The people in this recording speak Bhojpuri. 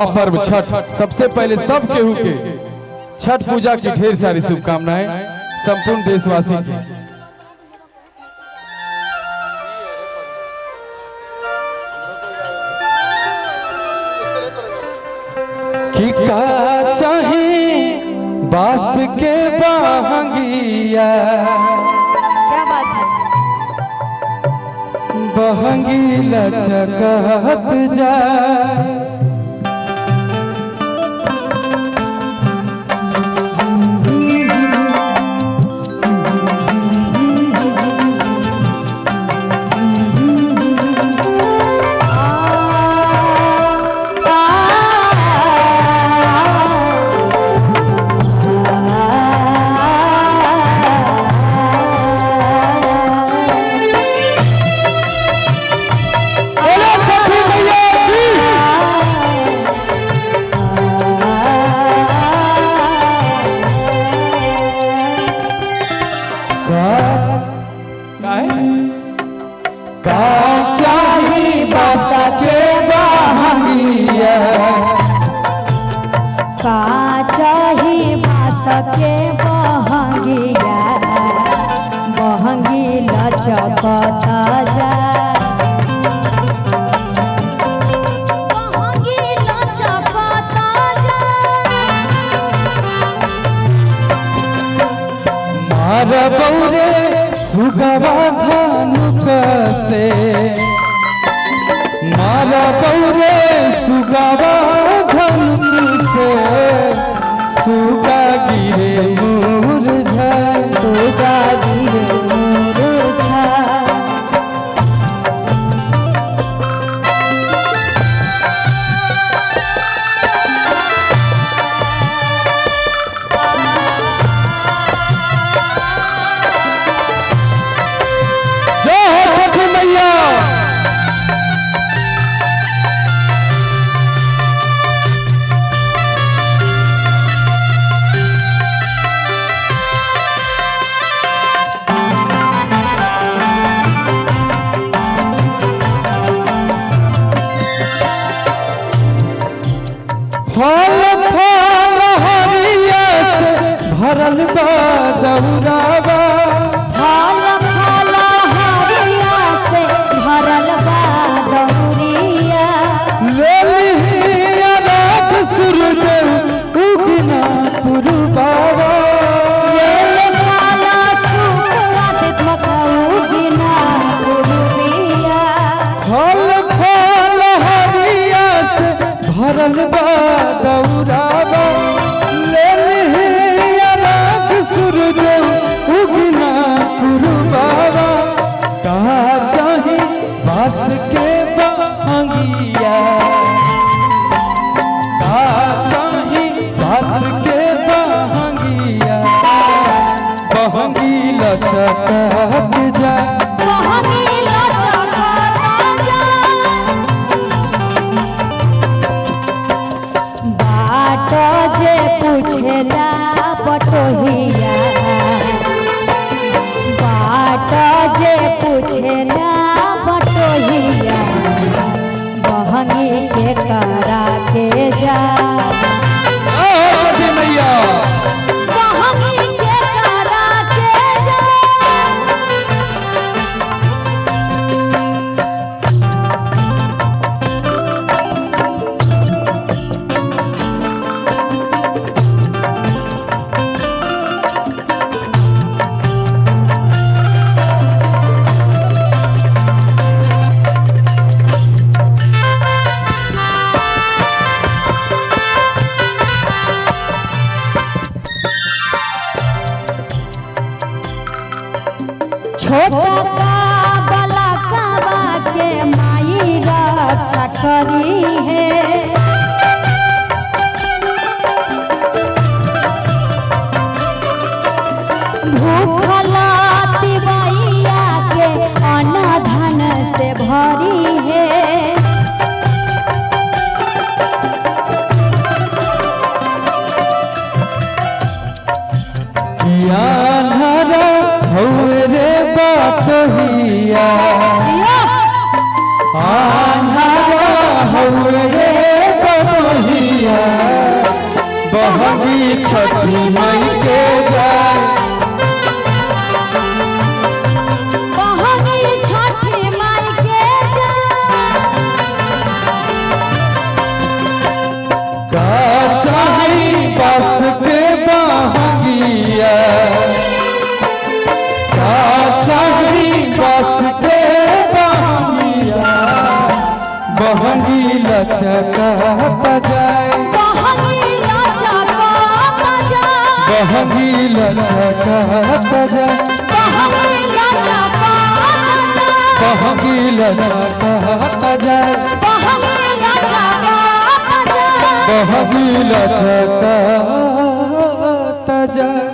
पर्व छठ सबसे पहले सब केहू के छठ पूजा की ढेर सारी शुभकामनाएं संपूर्ण देशवासी की का चाहे बास के बहंगिया क्या बात है। बहंगी लचकत जाए के बहंगिया बहंगी लचकता जाए बहंगी लचकता जाए मार बौरे सुगवा धनुक से मार बौरे सुगवा धनुक से सुगा गिरे मुरझा सुगा गिरे मुरझा जय हो छठी मैया। फल फल हरिया से भरल बा दौरावा फल फल हरिया से भरल बा दौरिया ले लिहिया रात सूरज उगना पुरबावा ये काला सुखवाद मखौगिना पुरबिया फल फल हरिया से भरल बा दौरावा ले लिहिया रात सूरज उगना पुरबावा कहा चाहे बास के बहंगिया कहा चाहे बास के बहंगिया बहंगी लचकत जा बहंगी लचकता जाए बाट जे पूछेला बटोहिया बाट जे पूछेला बटोहिया बहंगी के करा के जा छठी मैया बहंगी के करा के जा छोटा का बलकवा के माई रक्षा करी है भूखल तिवैया के अन्न धन से भरी है यानरा हौरे बातहिया आन्हरा हौरे छठी माई के जाए बहंगी छठी माई के जाए का चाही बस के बहंगिया का चाही बस के बहंगिया बहंगी लचकाता जाए बहंगी लचकाता जाए बहंगी लचकाता जाए बहंगी लचकाता जाए बहंगी लचकाता जाए बहंगी लचकाता जाए बहंगी लचकाता जाए।